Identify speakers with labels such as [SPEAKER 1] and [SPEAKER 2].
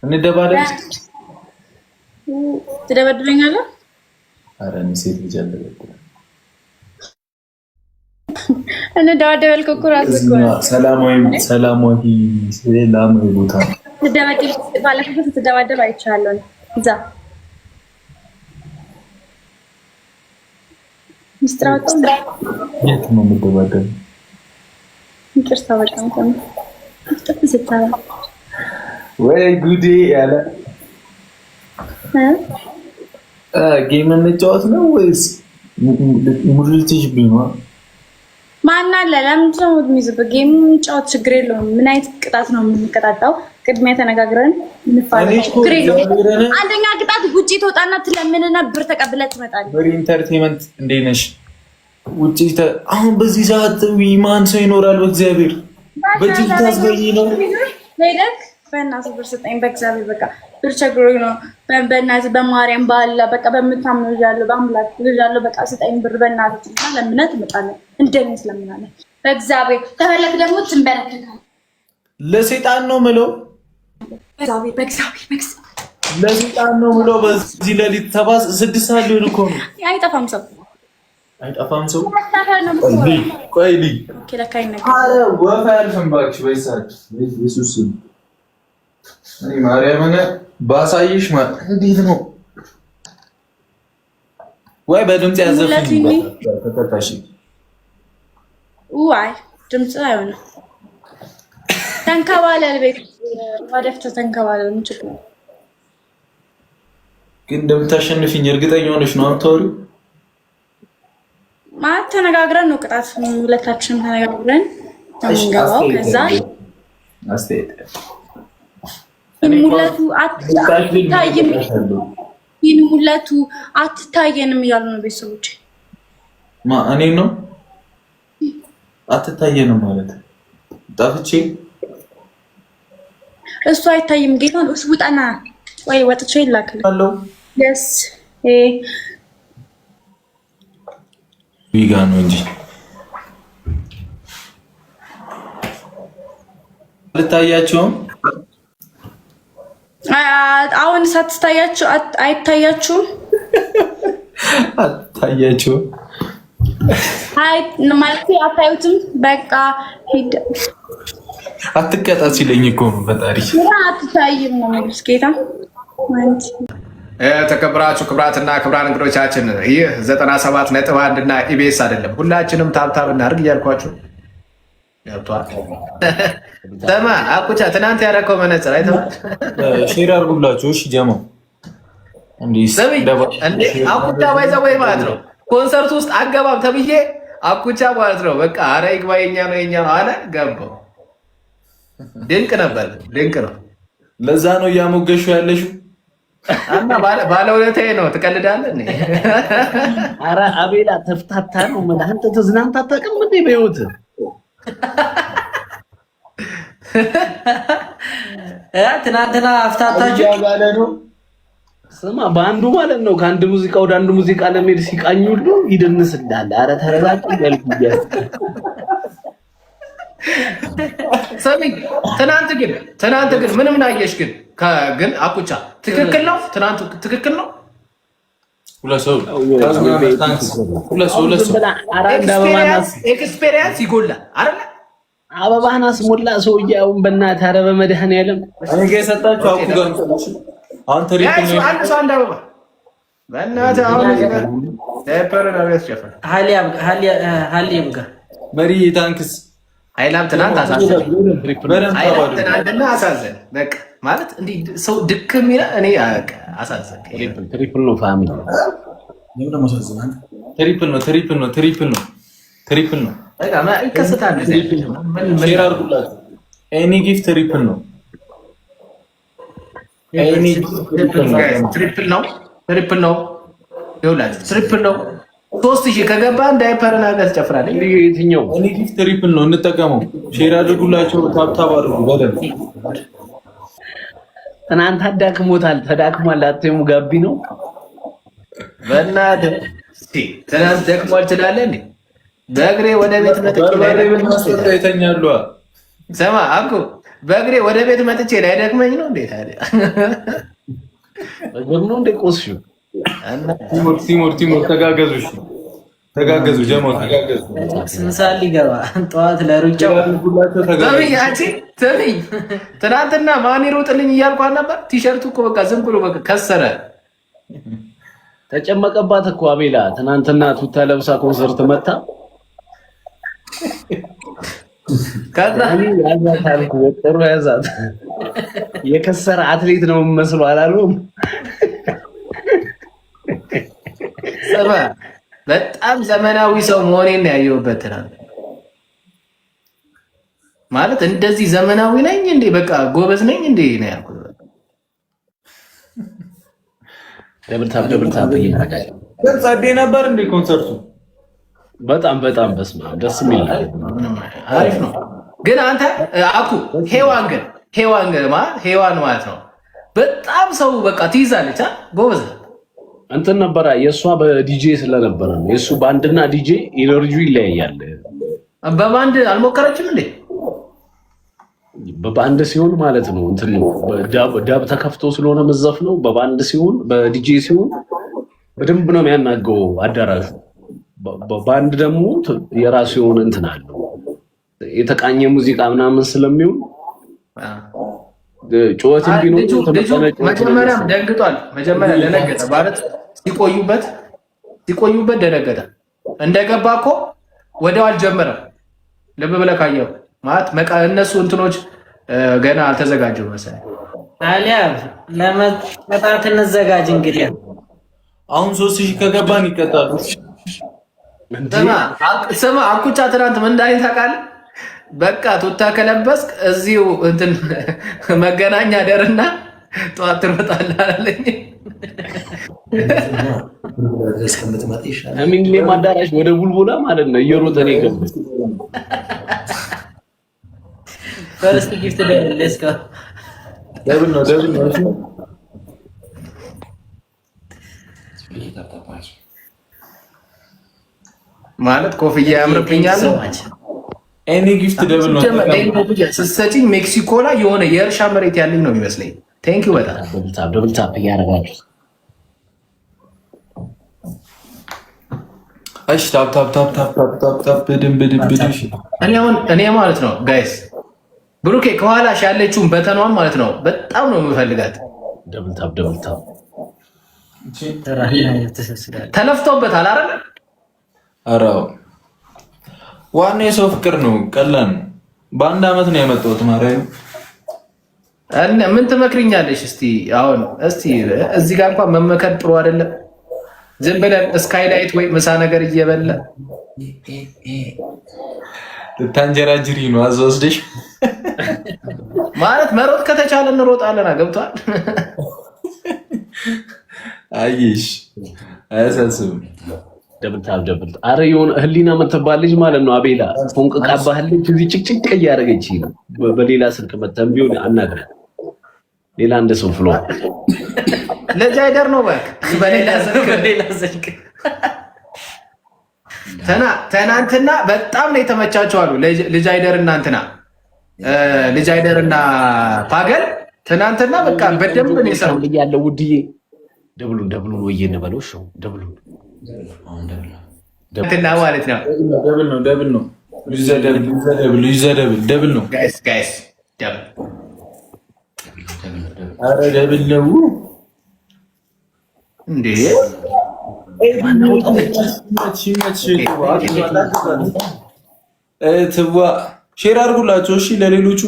[SPEAKER 1] እንደባደብ
[SPEAKER 2] ትደበድበኛለህ?
[SPEAKER 1] ኧረ እኔ ሴት ልጅ አልደበድብም።
[SPEAKER 2] እንደባደብ እኮ እራሱ እኮ ነው።
[SPEAKER 1] ሰላማዊ ቦታ
[SPEAKER 2] ትደበድብ ባለፈው ስትደባደብ አይቻለሁ እዛ ሚስትራውጣ
[SPEAKER 1] የት ነው የምትደባደብ?
[SPEAKER 2] ይቅርታ በጣም ቆም ስትታላ
[SPEAKER 1] ወይ ጉዴ ያለ ጌም እንጫወት ነው ወይስ ሙድልትሽ ቢማ
[SPEAKER 2] ማን አለ? ለምንድን ነው የሚይዝበት? ጌም እንጫወት ችግር የለውም። ምን አይነት ቅጣት ነው የምንቀጣጣው? ቅድሚያ ተነጋግረን እንፋለን። ችግር የለውም። አንደኛ ቅጣት ውጪ ተወጣና ትለምንና ብር ተቀብለህ ትመጣለህ።
[SPEAKER 1] በሪ ኢንተርቴይንመንት እንዴት ነሽ? ውጪ አሁን በዚህ ሰዓት ማን ሰው ይኖራል? በእግዚአብሔር በጅብ ታስገኝ ነው
[SPEAKER 2] ሄደክ በእናትህ ብር ስጠኝ፣ በእግዚአብሔር በቃ ብር ቸግሮኝ ነው፣ በእናትህ በማርያም ባላ በቃ በምታምነው ያለው በአምላክ ያለው በቃ ስጠኝ ብር በእናትህ እና ለምነት ትመጣለህ። እንደኔ ስለምናለህ በእግዚአብሔር ተፈለክ ደግሞ ትንበረከካለህ።
[SPEAKER 1] ለሰይጣን ነው ምለው፣
[SPEAKER 2] በእግዚአብሔር
[SPEAKER 1] ለሰይጣን ነው ምለው። በዚህ ሌሊት 6 ሰዓት ሊሆን እኮ ነው።
[SPEAKER 2] አይጠፋም ሰው
[SPEAKER 1] ቆይ ልይ ኧረ ወፍ አያልፍም እባክሽ። በይሳች ኢየሱስ እኔ ማርያምን ባሳይሽ እንዴት ነው ወይ በድምጽ ያዘፍኝ ተከታሽ
[SPEAKER 2] ዋይ ድምጽ አይሆንም። ተንከባለል ቤት ወደፍተ ተንከባለል ምን ችግር ነው?
[SPEAKER 1] ግን እንደምታሸንፊኝ እርግጠኛ ሆነሽ ነው አምታወሪው?
[SPEAKER 2] ማለት ተነጋግረን ነው ቅጣት ሁለታችንም ተነጋግረን እንገባው። ከዛ ሙለቱ አትታየንም እያሉ ነው ቤተሰቦች።
[SPEAKER 1] እኔ ነው አትታየንም ማለት ጠፍቼ
[SPEAKER 2] እሱ አይታይም። ጌታ ነው እሱ ውጣና ወይ ወጥቼ ይላክልኝ። yes
[SPEAKER 1] ቢጋ ነው እንጂ አልታያቸውም።
[SPEAKER 2] አሁን ሳትታያችሁ አይታያችሁም?
[SPEAKER 1] አታያችሁም?
[SPEAKER 2] አይ ማለት አታዩትም። በቃ ሂድ
[SPEAKER 1] አትቀጣ ሲለኝ እኮ ነው ፈጣሪ።
[SPEAKER 2] አትታይም ነው የሚሉት ጌታ ማለት
[SPEAKER 3] የተከበራችሁ ክብራትና ክብራን እንግዶቻችን ይህ 97.1 እና ኢቢኤስ አይደለም። ሁላችንም ታብታብ እናድርግ እያልኳችሁ ገብቷል። ተማ አቁቻ ትናንት ያደረከው መነጽር አይተዋል።
[SPEAKER 1] ሼር አድርጉላችሁ እሺ። ጀማው
[SPEAKER 3] አቁቻ ባይዛ ወይ ማለት ነው ኮንሰርት ውስጥ አገባም ተብዬ አቁቻ ማለት ነው በቃ አረ ይግባ የኛ ነው አለ ገባው። ድንቅ ነበር፣ ድንቅ ነው።
[SPEAKER 1] ለዛ ነው እያሞገሹ ያለሽው
[SPEAKER 3] እና ባለውለታዬ ነው። ትቀልዳለህ እንዴ?
[SPEAKER 4] አረ አቤላ ተፍታታ ነው ማለት አንተ ተዝናንታ አታውቅም እንዴ በህይወት?
[SPEAKER 5] ትናንትና አፍታታችሁ
[SPEAKER 1] ያጋለ ነው።
[SPEAKER 4] ስማ በአንዱ ማለት ነው ከአንድ ሙዚቃ ወደ አንድ ሙዚቃ ለመሄድ ሲቃኝ ሁሉ ይደንስልሃል። አረ ተረጋጋ ያልኩኝ
[SPEAKER 3] ሰሚኝ። ትናንት ግን ምንም ናየሽ ግን አቁቻ ትክክል ነው። ትናንት ትክክል ነው።
[SPEAKER 1] ሁለት ሰው
[SPEAKER 3] ኤክስፔሪየንስ ይጎላል አይደለ?
[SPEAKER 4] አበባህን አስሞላ ሰውዬውን በእናትህ ኧረ በመድኃኒዓለም
[SPEAKER 1] እኔ ጋር የሰጣችሁ አኩ ጋር አሁን ትሪፕል ነው።
[SPEAKER 3] አንድ ሰው አንድ አበባ በእናትህ አሁን ዳይፐር ነው ያስጨፈረ
[SPEAKER 5] ሀሊም ጋር
[SPEAKER 1] መሪ ታንክስ
[SPEAKER 3] አይላም ትናንት አሳዘን። በቃ ማለት እንዲህ ሰው ድክም ይላል። እኔ አሳዘን።
[SPEAKER 4] ትሪፕል ነው ፋሚሊ
[SPEAKER 1] ትሪፕል ነው
[SPEAKER 3] በቃ ይከሰታል።
[SPEAKER 1] ሼር አድርጉላችሁ። ኤኒ ጊፍት ትሪፕል ነው።
[SPEAKER 3] ትሪፕል ነው ይኸውላችሁ፣ ትሪፕል ነው። 3000 ከገባ ዳይፐርን አገዝ ጨፍራለች።
[SPEAKER 4] የትኛው
[SPEAKER 1] እኔ ጊፍት ትሪፕል ነው እንጠቀመው። ሼር አድርጉላችሁ። ታብታብ አድርጉ በደንብ።
[SPEAKER 4] ትናንት አዳክሞታል፣ ተዳክሟል። አትሙ ጋቢ ነው
[SPEAKER 3] በእናትህ ትናንት ደክሟል ትላለህ እንዴ? በእግሬ ወደ ቤት መጥቼ
[SPEAKER 1] ይተኛሉ።
[SPEAKER 3] ስማ አኩ በእግሬ ወደ ቤት መጥቼ ላይ ደክመኝ ነው እንዴ ታዲያ?
[SPEAKER 4] ደግሞ እንደ ቆስሽ
[SPEAKER 1] ቲሞር ተጋገዙ ጀማው ተጋገዙ።
[SPEAKER 5] ስንት ሰዓት ሊገባ ጠዋት ለሩጫው
[SPEAKER 3] ተብኝ ትናንትና ማን ይሮጥልኝ እያልኳት ነበር። ቲሸርቱ እኮ በቃ ዝም ብሎ በቃ ከሰረ።
[SPEAKER 4] ተጨመቀባት እኮ አቤላ ትናንትና ቱታ ለብሳ ኮንሰርት መታ
[SPEAKER 3] ከዛኒ
[SPEAKER 4] ያዛት አልኩ ወጥሮ ያዛት። የከሰረ አትሌት ነው መስሎ አላሉም።
[SPEAKER 3] ሰባ በጣም ዘመናዊ ሰው መሆኔን ያየሁበት ትናንት። ማለት እንደዚህ ዘመናዊ ነኝ እንዴ በቃ ጎበዝ ነኝ እንዴ ነው ያልኩት።
[SPEAKER 4] ደብል ታፕ ይያቃል።
[SPEAKER 1] ጸዴ ነበር እንዴ ኮንሰርቱ?
[SPEAKER 4] በጣም በስማ ደስ የሚል
[SPEAKER 3] አሪፍ ነው። ግን አንተ አኩ ሄዋን ማለት ነው በጣም ሰው በቃ ትይዛለች። ጎበዝ
[SPEAKER 4] እንትን ነበረ የእሷ በዲጄ ስለነበረ ነው። የእሱ ባንድና ዲጄ ኢነርጂ ይለያያል።
[SPEAKER 3] በባንድ አልሞከረችም እንዴ?
[SPEAKER 4] በባንድ ሲሆን ማለት ነው እንትን ዳብ ተከፍቶ ስለሆነ መዘፍ ነው። በባንድ ሲሆን በዲጄ ሲሆን በደንብ ነው የሚያናገው አዳራሹ። በባንድ ደግሞ የራሱ የሆነ እንትን አለው የተቃኘ ሙዚቃ ምናምን ስለሚሆን ጩኸትም ቢኖር
[SPEAKER 3] መጀመሪያም ደንግጧል። መጀመሪያ ደነገጠ ማለት ሲቆዩበት ደነገጠ። እንደገባ እኮ ወዲያው አልጀመረም። ልብ ብለህ ካየው ማለት እነሱ እንትኖች ገና አልተዘጋጀው መሰለኝ።
[SPEAKER 5] አሊያ ለመቀጣት እንዘጋጅ እንግዲህ።
[SPEAKER 1] አሁን 3000 ከገባን ይቀጣሉ።
[SPEAKER 3] ስማ አኩቻ ትናንት ምን እንዳለኝ ታውቃለህ? በቃ ቱታ ከለበስክ እዚሁ እንትን መገናኛ ደርና ጠዋት ትሮጣለህ አለኝ።
[SPEAKER 4] ሚኒሌም አዳራሽ ወደ ቡልቡላ ማለት ነው እየሮጠ ነው የገባው።
[SPEAKER 5] ፈርስት ጊፍት ለስካ
[SPEAKER 1] ደብል ነው
[SPEAKER 3] ማለት ኮፍያ ያምርብኛል።
[SPEAKER 1] ኤኒ ጊፍት ደብል ነው።
[SPEAKER 3] ስትሰጪኝ ሜክሲኮ ላይ የሆነ የእርሻ መሬት ያለኝ ነው የሚመስለኝ። ቴንክ ዩ በጣም
[SPEAKER 4] ደብል ታፕ እያደረጋችሁ።
[SPEAKER 1] እሺ ታፕ በደንብ
[SPEAKER 3] እኔ ማለት ነው ጋይስ ብሩኬ ከኋላሽ ያለችውን በተኗን ማለት ነው በጣም ነው የምፈልጋት።
[SPEAKER 4] ደብል ታፕ
[SPEAKER 3] ተለፍቶበታል አይደል?
[SPEAKER 1] ኧረ ዋና የሰው ፍቅር ነው። ቀላል ነው። በአንድ አመት ነው ያመጣሁት። ማርያም
[SPEAKER 3] ምን ትመክሪኛለሽ? አሁን እዚህ ጋር እንኳን መመከር ጥሩ አይደለም። ዝም ብለን ስካይላይት ወይ ምሳ ነገር እየበላ
[SPEAKER 1] ታንጀራጅሪ ነው አዘወስደሽ
[SPEAKER 3] ማለት መሮጥ ከተቻለ እንሮጣለና ገብቷል።
[SPEAKER 1] አይሽ አያሳስብም።
[SPEAKER 4] ደብል አረ የሆነ ህሊና የምትባል ልጅ ማለት ነው አቤላ ፎንቅቃ ባህልች እዚህ ጭቅጭቅ እያደረገች ነው። በሌላ ስልክ መተን ቢሆን አናግረን ሌላ እንደ ሰው ፍሎ
[SPEAKER 3] ለጃይደር ነው በሌላ ስልክ ትናንትና በጣም ነው የተመቻቸው አሉ። ልጃይደር እና ፓገል ትናንትና በቃ በደንብ ነው የሰሩት
[SPEAKER 4] ያለው ውድዬ ደብሉን ወይ እንበለው ሾው ደብሉን
[SPEAKER 3] ማለት ነው።
[SPEAKER 1] ደብል ነው ደብል ነው
[SPEAKER 3] ጋይስ
[SPEAKER 1] ኧረ ደብል ነው እንዴ! ትዋ ሼር አድርጉላቸው እሺ ለሌሎቹ